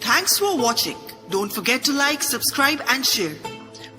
Thanks for watching. Don't forget to like, subscribe and share.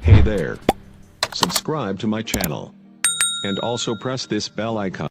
Hey there. Subscribe to my channel. And also press this bell icon.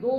2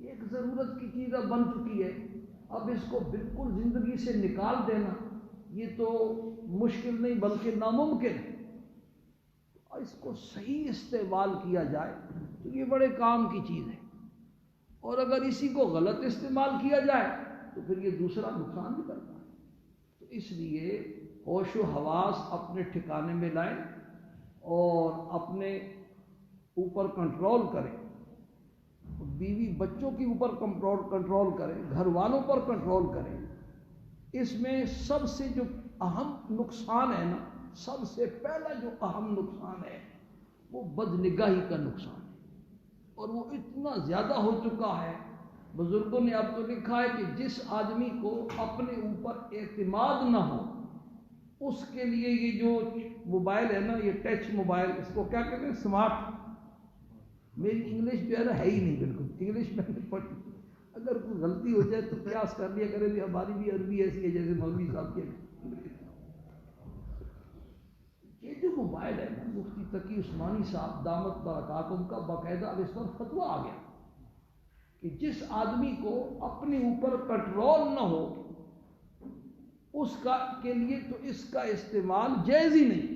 یہ ایک ضرورت کی چیز اب بن چکی ہے، اب اس کو بالکل زندگی سے نکال دینا یہ تو مشکل نہیں بلکہ ناممکن ہے۔ اور اس کو صحیح استعمال کیا جائے تو یہ بڑے کام کی چیز ہے، اور اگر اسی کو غلط استعمال کیا جائے تو پھر یہ دوسرا نقصان بھی کرتا ہے۔ تو اس لیے ہوش و حواس اپنے ٹھکانے میں لائیں اور اپنے اوپر کنٹرول کریں، بیوی بچوں کے اوپر کنٹرول کریں، گھر والوں پر کنٹرول کریں۔ اس میں سب سے جو اہم نقصان ہے نا، سب سے پہلا جو اہم نقصان ہے وہ بدنگاہی کا نقصان ہے، اور وہ اتنا زیادہ ہو چکا ہے۔ بزرگوں نے اب تو لکھا ہے کہ جس آدمی کو اپنے اوپر اعتماد نہ ہو اس کے لیے یہ جو موبائل ہے نا، یہ ٹچ موبائل، اس کو کیا کہتے ہیں، اسمارٹ۔ میری انگلش جو ہے نا ہے ہی نہیں بالکل، انگلش میں نے پڑھی، اگر کوئی غلطی ہو جائے تو قیاس کر لیا کرے بھی، ہماری بھی عربی ایسی ہے جیسے مولوی صاحب کے۔ یہ جو موبائل ہے نا، مفتی تقی عثمانی صاحب دامت برکاتہم کا باقاعدہ اب اس پر فتویٰ آ گیا کہ جس آدمی کو اپنے اوپر کنٹرول نہ ہو اس کا کے لیے تو اس کا استعمال جائز ہی نہیں،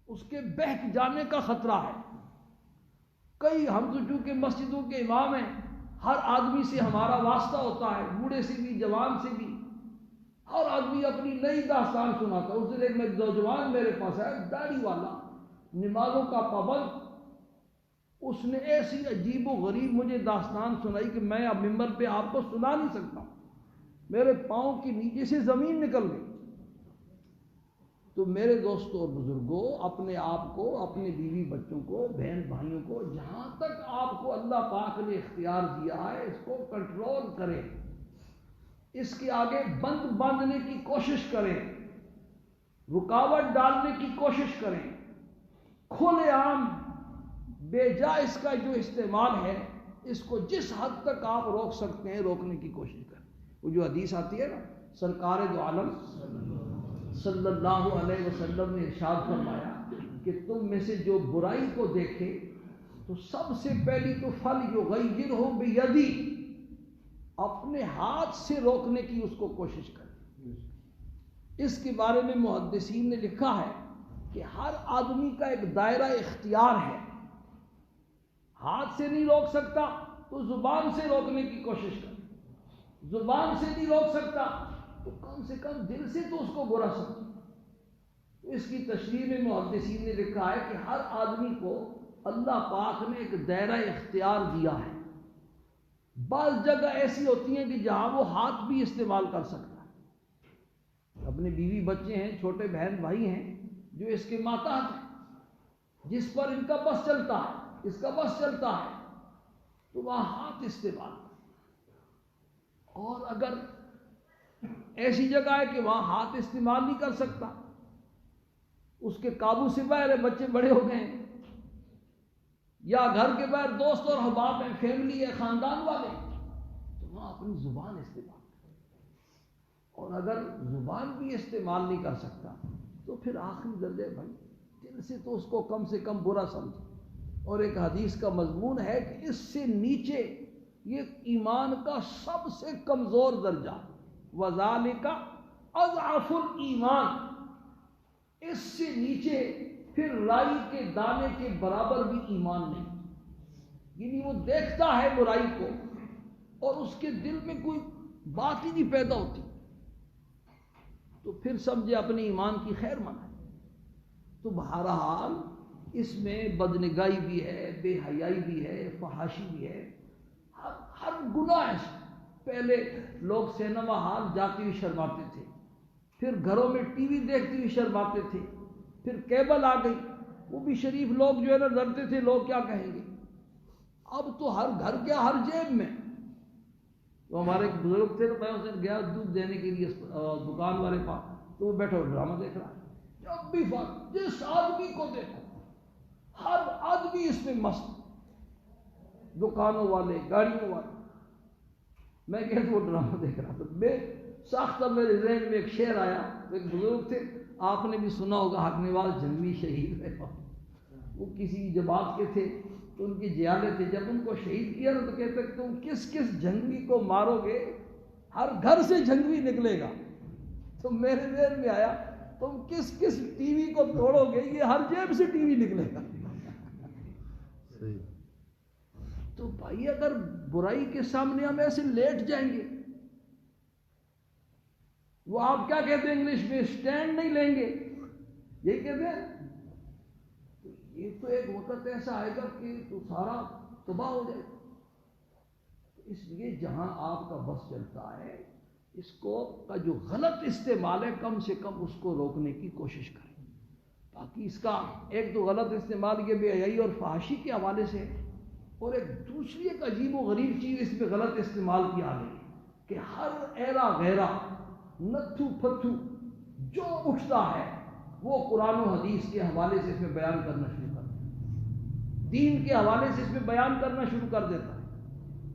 اس کے بہک جانے کا خطرہ ہے۔ کئی ہم تو چونکہ مسجدوں کے امام ہیں، ہر آدمی سے ہمارا واسطہ ہوتا ہے، بوڑھے سے بھی جوان سے بھی، ہر آدمی اپنی نئی داستان سناتا ہے۔ اس دن ایک نوجوان میرے پاس آیا، داڑھی والا، نمازوں کا پابند، اس نے ایسی عجیب و غریب مجھے داستان سنائی کہ میں اب ممبر پہ آپ کو سنا نہیں سکتا، میرے پاؤں کے نیچے سے زمین نکل گئی۔ تو میرے دوستوں اور بزرگوں، اپنے آپ کو، اپنے بیوی بچوں کو، بہن بھائیوں کو، جہاں تک آپ کو اللہ پاک نے اختیار دیا ہے اس کو کنٹرول کریں، اس کے آگے بند باندھنے کی کوشش کریں، رکاوٹ ڈالنے کی کوشش کریں، کھلے عام بے جا اس کا جو استعمال ہے اس کو جس حد تک آپ روک سکتے ہیں روکنے کی کوشش کریں۔ وہ جو حدیث آتی ہے نا، سرکار دو عالم صلی اللہ علیہ وسلم نے ارشاد فرمایا کہ تم میں سے جو برائی کو دیکھے تو سب سے پہلی تو فلیغیرہ بیدی، اپنے ہاتھ سے روکنے کی اس کو کوشش کرے۔ اس کے بارے میں محدثین نے لکھا ہے کہ ہر آدمی کا ایک دائرہ اختیار ہے، ہاتھ سے نہیں روک سکتا تو زبان سے روکنے کی کوشش کرے، زبان سے نہیں روک سکتا تو کم سے کم دل سے تو اس کو برا سمجھے۔ تو اس کی تشریح میں محدثین نے لکھا ہے کہ ہر آدمی کو اللہ پاک نے ایک دائرہ اختیار دیا ہے۔ بعض جگہ ایسی ہوتی ہیں کہ جہاں وہ ہاتھ بھی استعمال کر سکتا ہے، اپنے بیوی بچے ہیں، چھوٹے بہن بھائی ہیں جو اس کے ماتحت ہیں، جس پر ان کا بس چلتا ہے، اس کا بس چلتا ہے، تو وہاں ہاتھ استعمال کریں۔ اور اگر ایسی جگہ ہے کہ وہاں ہاتھ استعمال نہیں کر سکتا، اس کے قابو سے باہر ہے، بچے بڑے ہو گئے ہیں، یا گھر کے باہر دوست اور احباب ہیں، فیملی ہے، خاندان والے، تو وہاں اپنی زبان استعمال کریں۔ اور اگر زبان بھی استعمال نہیں کر سکتا تو پھر آخری درجہ بھائی دل سے تو اس کو کم سے کم برا سمجھے۔ اور ایک حدیث کا مضمون ہے کہ اس سے نیچے یہ ایمان کا سب سے کمزور درجہ، وَذَلِكَ أَضْعَفُ الْإِيمَانِ، اس سے نیچے پھر رائی کے دانے کے برابر بھی ایمان نہیں۔ یعنی وہ دیکھتا ہے برائی کو اور اس کے دل میں کوئی بات ہی نہیں پیدا ہوتی، تو پھر سمجھے اپنے ایمان کی خیر منا ہے۔ تو بہرحال اس میں بدنگاہی بھی ہے، بے حیائی بھی ہے، فحاشی بھی ہے، ہر گناہ ہے۔ پہلے لوگ سینما ہال جاتے ہوئے شرماتے تھے، پھر گھروں میں ٹی وی دیکھتے ہوئے شرماتے تھے، پھر کیبل آ گئی، وہ بھی شریف لوگ جو ہے نا ڈرتے تھے لوگ کیا کہیں گے۔ اب تو ہر گھر کیا ہر جیب میں۔ تو ہمارے ایک بزرگ تھے، میں اس دن گیا دودھ دینے کے لیے دکان والے پاس، تو وہ بیٹھا ڈرامہ دیکھ رہا ہے، جب بھی جس آدمی کو دیکھو ہر آدمی اس میں مست، دکانوں والے، گاڑیوں والے۔ میں کہتا وہ ڈرامہ دیکھ رہا تھا، میں ساختہ میرے ذہن میں ایک شعر آیا، ایک بزرگ تھے، آپ نے بھی سنا ہوگا، حق نواز جنگی شہید ہے، وہ کسی جماعت کے تھے، تو ان کی جیالے تھے، جب ان کو شہید کیا نا تو کہتے کہ تم کس کس جنگی کو مارو گے، ہر گھر سے جنگی نکلے گا. تو میرے ذہن میں آیا تم کس کس ٹی وی کو توڑو گے، یہ ہر جیب سے ٹی وی نکلے گا. تو بھائی اگر برائی کے سامنے ہم ایسے لیٹ جائیں گے، وہ آپ کیا کہتے ہیں انگلش میں، اسٹینڈ نہیں لیں گے، یہی کہتے ہیں. یہ تو ایک وقت ایسا آئے گا کہ تو سارا تباہ ہو جائے گا. اس لیے جہاں آپ کا بس چلتا ہے، اس کو کا جو غلط استعمال ہے کم سے کم اس کو روکنے کی کوشش کریں. باقی اس کا ایک تو غلط استعمال یہ بے حیائی اور فحاشی کے حوالے سے، اور ایک دوسری ایک عجیب و غریب چیز اس میں غلط استعمال کی آ گئی کہ ہر ایرا غیرہ نتھو پتھو جو اٹھتا ہے وہ قرآن و حدیث کے حوالے سے اس میں بیان کرنا شروع کر دیتا ہے، دین کے حوالے سے اس میں بیان کرنا شروع کر دیتا ہے.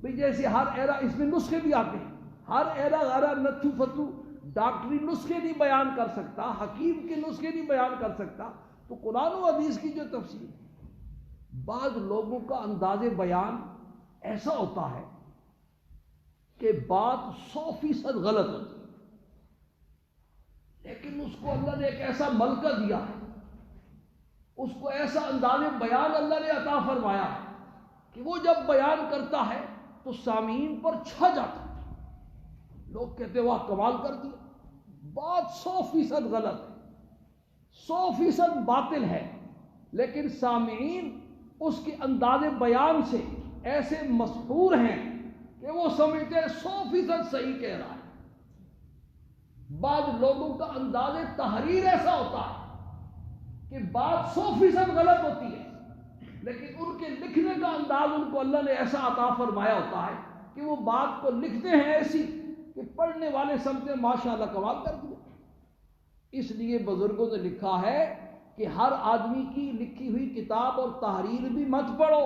بھئی جیسے ہر ایرا، اس میں نسخے بھی آتے ہیں، ہر ایرا غیرہ نتھو پتھو ڈاکٹری نسخے نہیں بیان کر سکتا، حکیم کے نسخے نہیں بیان کر سکتا، تو قرآن و حدیث کی جو تفسیر. بعض لوگوں کا انداز بیان ایسا ہوتا ہے کہ بات 100% غلط ہوتی ہے، لیکن اس کو اللہ نے ایک ایسا ملکہ دیا ہے، اس کو ایسا انداز بیان اللہ نے عطا فرمایا ہے کہ وہ جب بیان کرتا ہے تو سامعین پر چھا جاتا ہے. لوگ کہتے ہیں واہ کمال کر دیا. بات 100% غلط ہے، 100% باطل ہے، لیکن سامعین اس کے انداز بیان سے ایسے مسحور ہیں کہ وہ سمجھتے ہیں 100% صحیح کہہ رہا ہے. بعض لوگوں کا انداز تحریر ایسا ہوتا ہے کہ بات 100% غلط ہوتی ہے، لیکن ان کے لکھنے کا انداز ان کو اللہ نے ایسا عطا فرمایا ہوتا ہے کہ وہ بات کو لکھتے ہیں ایسی کہ پڑھنے والے سمجھتے ہیں ماشاءاللہ کمال کر دیا. اس لیے بزرگوں نے لکھا ہے کہ ہر آدمی کی لکھی ہوئی کتاب اور تحریر بھی مت پڑھو،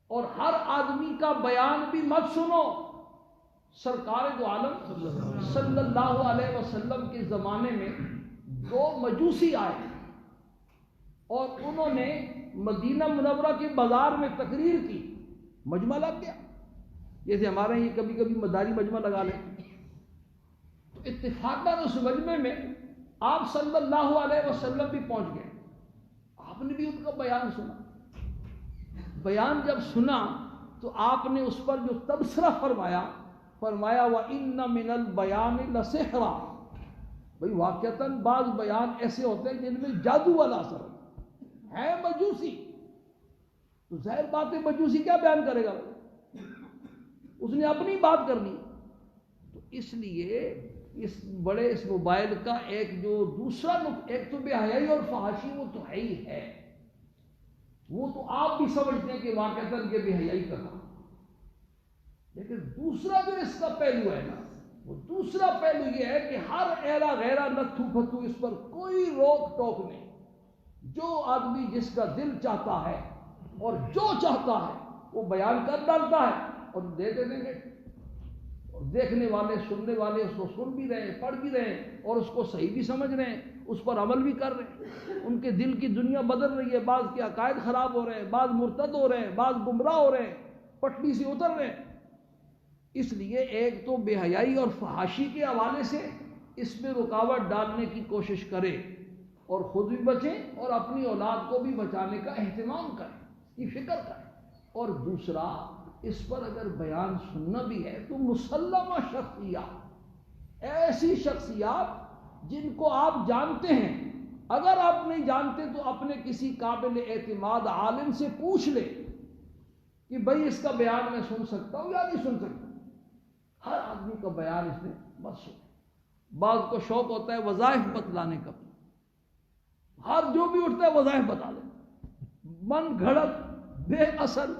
اور ہر آدمی کا بیان بھی مت سنو. سرکار دو عالم صلی اللہ علیہ وسلم کے زمانے میں 2 مجوسی آئے اور انہوں نے مدینہ منورہ کے بازار میں تقریر کی. مجمع لگ گیا، جیسے ہمارے یہ کبھی کبھی مداری مجمع لگا لیں. تو اتفاقاً اس مجمع میں آپ صلی اللہ علیہ وسلم بھی پہنچ گئے. آپ نے بھی ان کا بیان سنا. بیان جب سنا تو آپ نے اس پر جو تبصرہ فرمایا وَإِنَّ مِنَ الْبَيَانِ لَسِحْرًا. بھئی واقعتاً بعض بیان ایسے ہوتے ہیں جن میں جادو والا اثر ہے مجوسی. تو ظاہر بات ہے مجوسی کیا بیان کرے گا، اس نے اپنی بات کرنی. تو اس لیے اس موبائل کا ایک جو دوسرا ایک تو بے حیائی اور فحاشی وہ تو ہے ہی ہے، وہ تو آپ بھی سمجھتے ہیں کہ واقعتاً یہ بے حیائی کا کام. لیکن دوسرا جو اس کا پہلو ہے نا، وہ دوسرا پہلو یہ ہے کہ ہر ایرا غیرہ نتھو پھتو اس پر کوئی روک ٹوک نہیں. جو آدمی جس کا دل چاہتا ہے اور جو چاہتا ہے وہ بیان کر ڈالتا ہے اور دے دیں گے. اور دیکھنے والے سننے والے اس کو سن بھی رہے ہیں، پڑھ بھی رہے ہیں، اور اس کو صحیح بھی سمجھ رہے ہیں، اس پر عمل بھی کر رہے ہیں. ان کے دل کی دنیا بدل رہی ہے، بعض کے عقائد خراب ہو رہے ہیں، بعض مرتد ہو رہے ہیں، بعض گمراہ ہو رہے ہیں، پٹڑی سے اتر رہے ہیں. اس لیے ایک تو بے حیائی اور فحاشی کے حوالے سے اس میں رکاوٹ ڈالنے کی کوشش کرے اور خود بھی بچیں اور اپنی اولاد کو بھی بچانے کا اہتمام کریں، اس کی فکر کریں. اور دوسرا اس پر اگر بیان سننا بھی ہے تو مسلمہ شخصیات، ایسی شخصیات جن کو آپ جانتے ہیں، اگر آپ نہیں جانتے تو اپنے کسی قابل اعتماد عالم سے پوچھ لے کہ بھئی اس کا بیان میں سن سکتا ہوں یا نہیں سن سکتا. ہر آدمی کا بیان اس نے مت سن. بعض کو شوق ہوتا ہے وظائف بتلانے کا، ہر جو بھی اٹھتا ہے وظائف بتا دے. من گھڑت بے اصل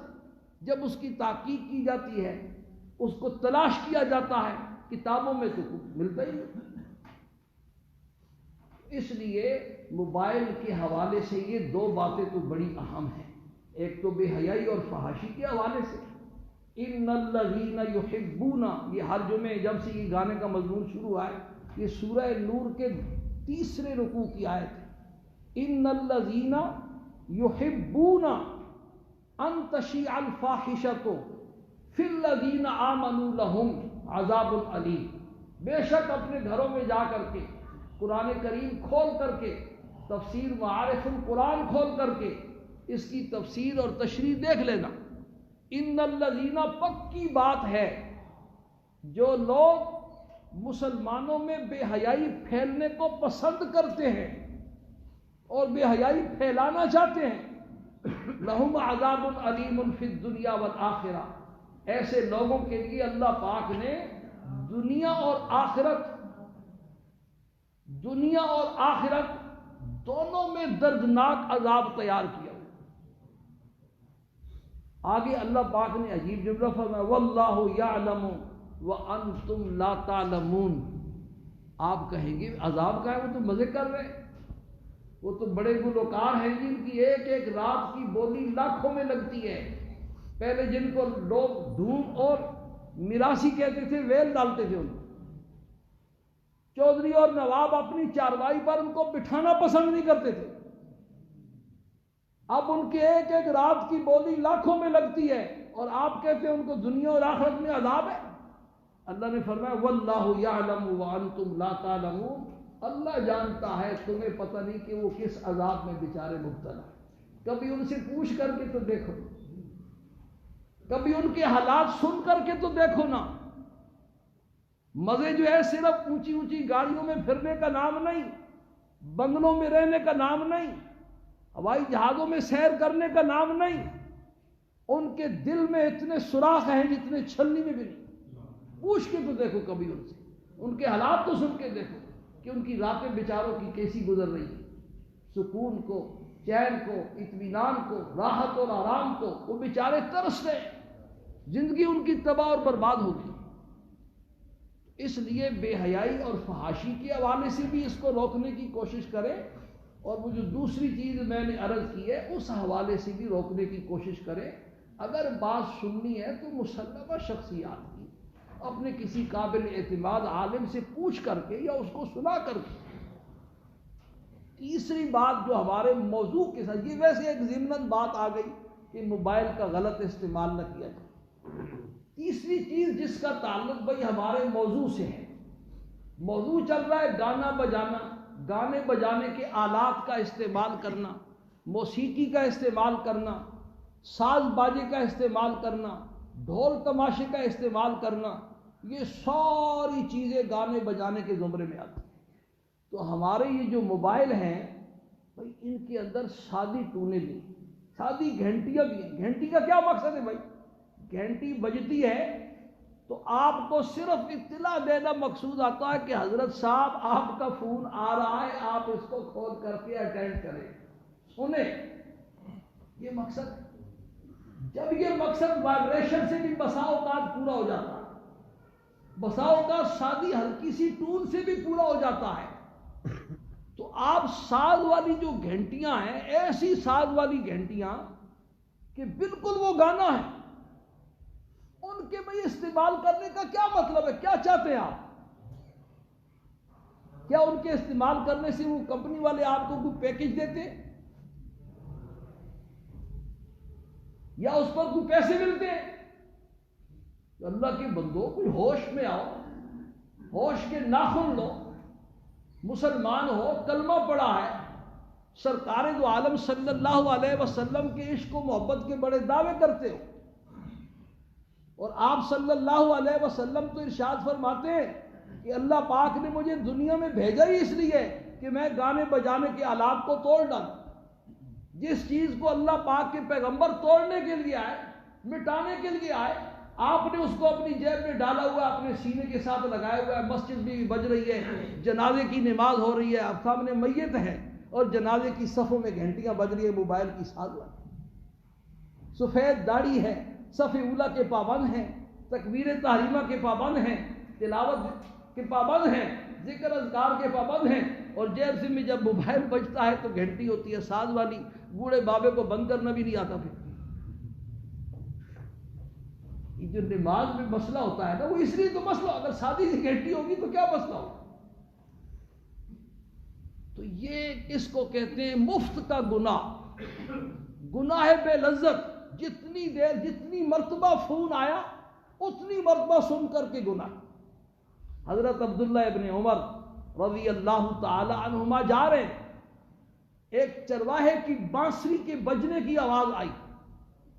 جب اس کی تحقیق کی جاتی ہے، اس کو تلاش کیا جاتا ہے، کتابوں میں تو کچھ ملتا ہی نہیں. اس لیے موبائل کے حوالے سے یہ 2 باتیں تو بڑی اہم ہیں. ایک تو بے حیائی اور فحاشی کے حوالے سے ان الذین یحبون، یہ ہر جمعے جب سے یہ گانے کا مضمون شروع ہوا ہے، یہ سورہ نور کے 3 رکوع کی آیت ہے. ان الذین یحبون ان تشیع الفاحشۃ فی الذین آمنوا لہم عذاب علیم، بے شک اپنے گھروں میں جا کر کے قرآن کریم کھول کر کے، تفسیر معارف القرآن کھول کر کے اس کی تفسیر اور تشریح دیکھ لینا۔ ان الذین، پکی بات ہے، جو لوگ مسلمانوں میں بے حیائی پھیلنے کو پسند کرتے ہیں اور بے حیائی پھیلانا چاہتے ہیں، لہم عذاب علیم فی الدنیا والآخرہ، ایسے لوگوں کے لیے اللہ پاک نے دنیا اور آخرت دونوں میں دردناک عذاب تیار کیا۔ آگے اللہ پاک نے عجیب جملہ فرمایا، واللہ یعلم وانتم لا تعلمون۔ آپ کہیں گے عذاب کا ہے، وہ تو مزے کر رہے، وہ تو بڑے گلوکار ہیں جن کی ایک ایک رات کی بولی لاکھوں میں لگتی ہے۔ پہلے جن کو لوگ دھوم اور میراثی کہتے تھے، ویل ڈالتے تھے، ان کو چودھری اور نواب اپنی چاروائی پر ان کو بٹھانا پسند نہیں کرتے تھے۔ اب ان کے ایک ایک رات کی بولی لاکھوں میں لگتی ہے اور آپ کہتے ہیں ان کو دنیا اور آخرت میں عذاب ہے۔ اللہ نے فرمایا واللہ یعلم وانتم لا تعلمون، اللہ جانتا ہے، تمہیں پتہ نہیں کہ وہ کس عذاب میں بیچارے مبتلا ہیں۔ کبھی ان سے پوچھ کر کے تو دیکھو، کبھی ان کے حالات سن کر کے تو دیکھو نا۔ مزے جو ہے صرف اونچی اونچی گاڑیوں میں پھرنے کا نام نہیں، بنگلوں میں رہنے کا نام نہیں، ہوائی جہازوں میں سیر کرنے کا نام نہیں، ان کے دل میں اتنے سوراخ ہیں جتنے چھلنی میں بھی نہیں۔ پوچھ کے تو دیکھو کبھی ان سے، ان کے حالات تو سن کے دیکھو کہ ان کی راتیں بیچاروں کی کیسی گزر رہی ہیں، سکون کو، چین کو، اطمینان کو، راحت اور آرام کو وہ بیچارے ترس رہے، زندگی ان کی تباہ اور برباد ہوگی۔ اس لیے بے حیائی اور فحاشی کے حوالے سے بھی اس کو روکنے کی کوشش کریں، اور وہ جو دوسری چیز میں نے عرض کی ہے اس حوالے سے بھی روکنے کی کوشش کریں۔ اگر بات سننی ہے تو مسلمہ شخصیات کی، اپنے کسی قابل اعتماد عالم سے پوچھ کر کے یا اس کو سنا کر کے۔ تیسری بات جو ہمارے موضوع کے ساتھ، یہ ویسے ایک ضمناً بات آ گئی کہ موبائل کا غلط استعمال نہ کیا جائے۔ تیسری چیز جس کا تعلق بھائی ہمارے موضوع سے ہے، موضوع چل رہا ہے گانا بجانا، گانے بجانے کے آلات کا استعمال کرنا، موسیقی کا استعمال کرنا، ساز باجے کا استعمال کرنا، ڈھول تماشے کا استعمال کرنا، یہ ساری چیزیں گانے بجانے کے زمرے میں آتی ہیں۔ تو ہمارے یہ جو موبائل ہیں بھائی، ان کے اندر سادی ٹونیں بھی، سادی گھنٹیاں بھی ہیں۔ گھنٹی کا کیا مقصد ہے بھائی؟ گھنٹی بجتی ہے تو آپ کو صرف اطلاع دینا مقصود آتا ہے کہ حضرت صاحب آپ کا فون آ رہا ہے، آپ اس کو کھول کر کے اٹینڈ کریں، سنیں، یہ مقصد ہے۔ جب یہ مقصد وائبریشن سے بھی بسا اوقات پورا ہو جاتا ہے، بسا اوقات سادی ہلکی سی ٹون سے بھی پورا ہو جاتا ہے، تو آپ ساز والی جو گھنٹیاں ہیں، ایسی ساز والی گھنٹیاں کہ بالکل وہ گانا ہے، ان کے بھائی استعمال کرنے کا کیا مطلب ہے؟ کیا چاہتے ہیں آپ؟ کیا ان کے استعمال کرنے سے وہ کمپنی والے آپ کو کوئی پیکج دیتے ہیں یا اس پر کوئی پیسے ملتے ہیں؟ تو اللہ کے بندو، کوئی ہوش میں آؤ، ہوش کے ناخن لو، مسلمان ہو، کلمہ پڑھا ہے، سرکار دو عالم صلی اللہ علیہ وسلم کے عشق و محبت کے بڑے دعوے کرتے ہو، اور آپ صلی اللہ علیہ وسلم تو ارشاد فرماتے ہیں کہ اللہ پاک نے مجھے دنیا میں بھیجا ہی اس لیے کہ میں گانے بجانے کے آلات کو توڑ ڈالوں۔ جس چیز کو اللہ پاک کے پیغمبر توڑنے کے لیے آئے، مٹانے کے لیے آئے، آپ نے اس کو اپنی جیب میں ڈالا ہوا ہے، اپنے سینے کے ساتھ لگایا ہوا ہے، مسجد بھی بج رہی ہے، جنازے کی نماز ہو رہی ہے، اب سامنے میت ہے اور جنازے کی صفوں میں گھنٹیاں بج رہی ہے، موبائل کی ساز والی، سفید داڑھی ہے، صف اولا کے پابند ہیں، تکبیر تحریمہ کے پابند ہیں، تلاوت کے پابند ہیں، ذکر اذکار کے پابند ہیں، اور جیب سے میں جب موبائل بجتا ہے تو گھنٹی ہوتی ہے ساز والی، بوڑھے بابے کو بند کرنا بھی نہیں آتا۔ پھر یہ جو نماز میں مسئلہ ہوتا ہے نا، وہ اس لیے تو مسئلہ، اگر سادی سی گھنٹی ہوگی تو کیا مسئلہ ہوگا؟ تو یہ اس کو کہتے ہیں مفت کا گناہ، گناہ بے لذت، جتنی دیر جتنی مرتبہ فون آیا اتنی مرتبہ سن کر کے گناہ. حضرت عبداللہ ابن عمر رضی اللہ تعالی عنہما جا رہے ہیں, ایک چرواہے کی بانسری کے بجنے کی آواز آئی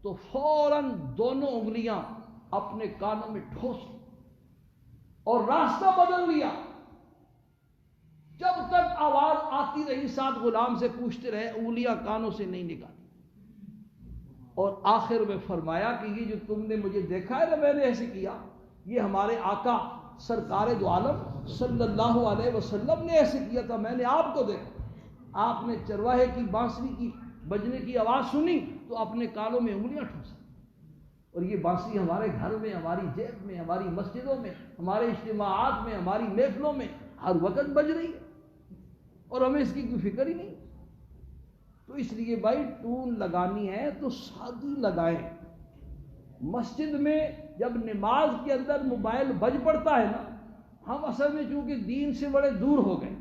تو فوراً دونوں انگلیاں اپنے کانوں میں ٹھوس اور راستہ بدل لیا. جب تک آواز آتی رہی ساتھ غلام سے پوچھتے رہے, انگلیاں کانوں سے نہیں نکالی. اور آخر میں فرمایا کہ یہ جو تم نے مجھے دیکھا ہے نا میں نے ایسے کیا, یہ ہمارے آقا سرکار دو عالم صلی اللہ علیہ وسلم نے ایسے کیا تھا, میں نے آپ کو دیکھا. آپ نے چرواہے کی بانسری کی بجنے کی آواز سنی تو اپنے کانوں میں انگلیاں ٹھوسی. اور یہ بانسری ہمارے گھر میں, ہماری جیب میں, ہماری مسجدوں میں, ہمارے اجتماعات میں, ہماری محفلوں میں ہر وقت بج رہی ہے اور ہمیں اس کی کوئی فکر ہی نہیں. تو اس لیے بھائی ٹون لگانی ہے تو سادی لگائیں. مسجد میں جب نماز کے اندر موبائل بج پڑتا ہے نا, ہم اصل میں چونکہ دین سے بڑے دور ہو گئے.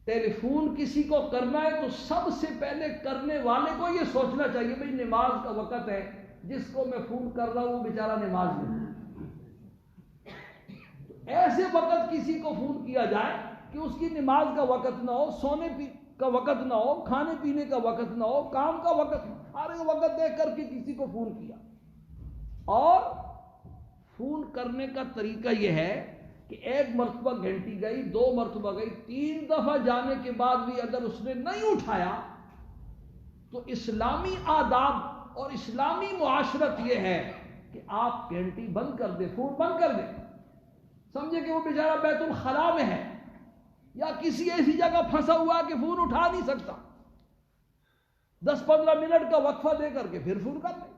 ٹیلی فون کسی کو کرنا ہے تو سب سے پہلے کرنے والے کو یہ سوچنا چاہیے بھئی نماز کا وقت ہے, جس کو میں فون کر رہا ہوں وہ بیچارہ نماز میں. ایسے وقت کسی کو فون کیا جائے کہ اس کی نماز کا وقت نہ ہو, سونے کا وقت نہ ہو, کھانے پینے کا وقت نہ ہو, کام کا وقت, ہر وقت دیکھ کر کے کسی کو فون کیا. اور فون کرنے کا طریقہ یہ ہے کہ ایک مرتبہ گھنٹی گئی, 2 مرتبہ گئی, 3 دفعہ جانے کے بعد بھی اگر اس نے نہیں اٹھایا تو اسلامی آداب اور اسلامی معاشرت یہ ہے کہ آپ گھنٹی بند کر دیں, فون بند کر دیں. سمجھے کہ وہ بیچارہ بیت الخلاء میں ہے یا کسی ایسی جگہ پھنسا ہوا کہ فون اٹھا نہیں سکتا, 10-15 منٹ کا وقفہ دے کر کے پھر فون کر دیں.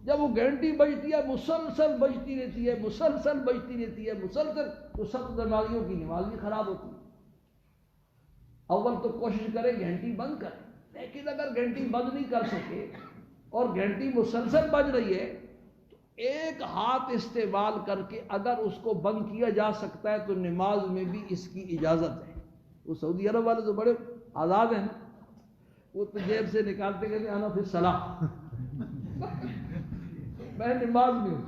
جب وہ گھنٹی بجتی ہے مسلسل بجتی رہتی ہے, مسلسل بجتی رہتی ہے, مسلسل, تو سب نمازیوں کی نماز بھی خراب ہوتی ہے. اول تو کوشش کریں گھنٹی بند کریں, لیکن اگر گھنٹی بند نہیں کر سکے اور گھنٹی مسلسل بج رہی ہے تو ایک ہاتھ استعمال کر کے اگر اس کو بند کیا جا سکتا ہے تو نماز میں بھی اس کی اجازت ہے. وہ سعودی عرب والے تو بڑے آزاد ہیں, وہ تو جیب سے نکالتے کہتے ہیں انا فی الصلاۃ, میں نماز میں ہوں.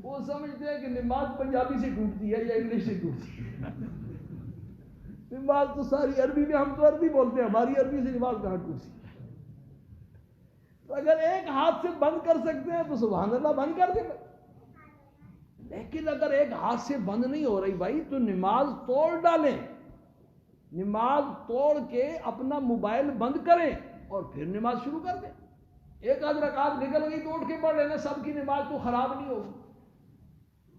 وہ سمجھتے ہیں کہ نماز پنجابی سے ٹوٹتی ہے یا انگلش سے ٹوٹتی ہے. نماز تو ساری عربی میں, ہم تو عربی بولتے ہیں, ہماری عربی سے نماز کہاں ٹوٹتی ہے. تو اگر ایک ہاتھ سے بند کر سکتے ہیں تو سبحان اللہ بند کر دیں. لیکن اگر ایک ہاتھ سے بند نہیں ہو رہی بھائی تو نماز توڑ ڈالیں, نماز توڑ کے اپنا موبائل بند کریں اور پھر نماز شروع کر دیں. ایک آدھ رکعت نکل گئی تو اٹھ کے پڑھ لینا, سب کی نماز تو خراب نہیں ہوگی.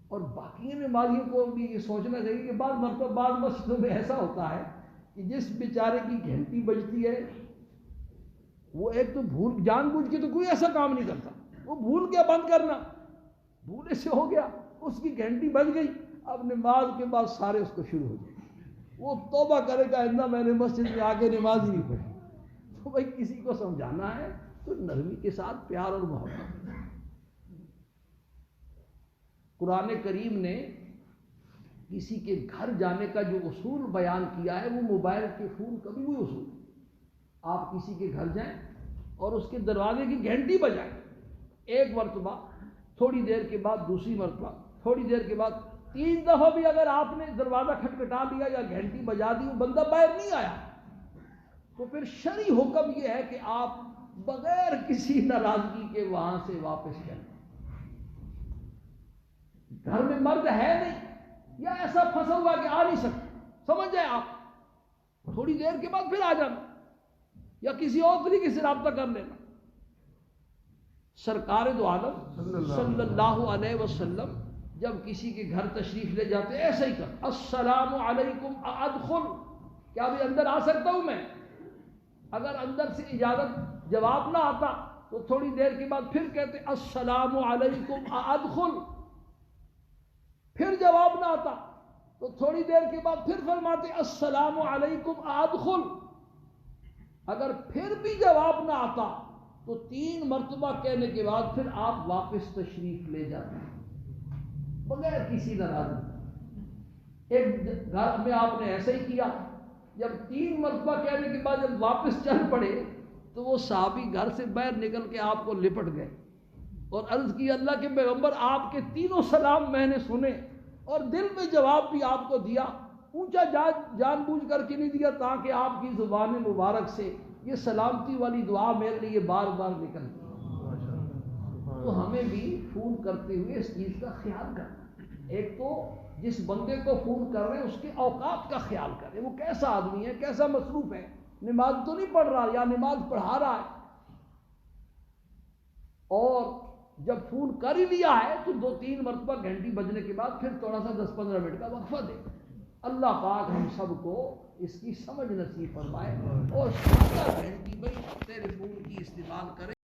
اور باقی نمازیوں کو بھی یہ سوچنا چاہیے کہ بعض مسجدوں میں ایسا ہوتا ہے کہ جس بیچارے کی گھنٹی بجتی ہے وہ ایک تو جان بوجھ کے تو کوئی ایسا کام نہیں کرتا, وہ بھول گیا بند کرنا, بھولے سے ہو گیا, اس کی گھنٹی بج گئی, اب نماز کے بعد سارے اس کو شروع ہو جائے, وہ توبہ کرے گا آئندہ میں نے مسجد میں آ کے نماز ہی نہیں پڑھی. تو بھائی کسی کو سمجھانا ہے تو نرمی کے ساتھ پیار اور محبت. قرآن کریم نے کسی کے گھر جانے کا جو اصول بیان کیا ہے وہ موبائل کے فون کا بھی وہی اصول. آپ کسی کے گھر جائیں اور اس کے دروازے کی گھنٹی بجائیں, ایک مرتبہ, تھوڑی دیر کے بعد دوسری مرتبہ, تھوڑی دیر کے بعد 3 دفعہ بھی اگر آپ نے دروازہ کھٹکھٹا دیا یا گھنٹی بجا دی, وہ بندہ باہر نہیں آیا, تو پھر شرعی حکم یہ ہے کہ آپ بغیر کسی ناراضگی کے وہاں سے واپس کریں. گھر میں مرد ہے نہیں یا ایسا پھنسا ہوا کہ آ نہیں سکتا, سمجھ جائیں آپ, تھوڑی دیر کے بعد پھر آ جانا یا کسی اور طریقے سے رابطہ کر لینا. سرکار دو عالم صلی اللہ علیہ وسلم جب کسی کے گھر تشریف لے جاتے ایسا ہی کر, السلام علیکم ادخل, کیا بھی اندر آ سکتا ہوں میں؟ اگر اندر سے اجازت جواب نہ آتا تو تھوڑی دیر کے بعد پھر کہتے السلام علیکم ادخل, پھر جواب نہ آتا تو تھوڑی دیر کے بعد پھر فرماتے السلام علیکم ادخل. اگر پھر بھی جواب نہ آتا تو 3 مرتبہ کہنے کے بعد پھر آپ واپس تشریف لے جاتے بغیر کسی ناراضگی. ایک گھر میں آپ نے ایسا ہی کیا, جب 3 مرتبہ کہنے کے بعد جب واپس چل پڑے تو وہ صحابی گھر سے باہر نکل کے آپ کو لپٹ گئے اور عرض کی اللہ کے پیغمبر آپ کے تینوں سلام میں نے سنے اور دل میں جواب بھی آپ کو دیا، اونچا جان بوجھ کر کے نہیں دیا تاکہ آپ کی زبان مبارک سے یہ سلامتی والی دعا میرے لیے بار بار نکلتی۔ تو ہمیں بھی فون کرتے ہوئے اس چیز کا خیال کرنا، ایک تو جس بندے کو فون کر رہے ہیں اس کے اوقات کا خیال کریں، وہ کیسا آدمی ہے، کیسا مصروف ہے، نماز تو نہیں پڑھ رہا یا نماز پڑھا رہا ہے، اور جب فون کر ہی لیا ہے تو 2-3 مرتبہ گھنٹی بجنے کے بعد پھر تھوڑا سا 10-15 منٹ کا وقفہ دے۔ اللہ پاک ہم سب کو اس کی سمجھ نصیب فرمائے اور سادہ گھنٹی بھائی تیرے فون کی استعمال کرے۔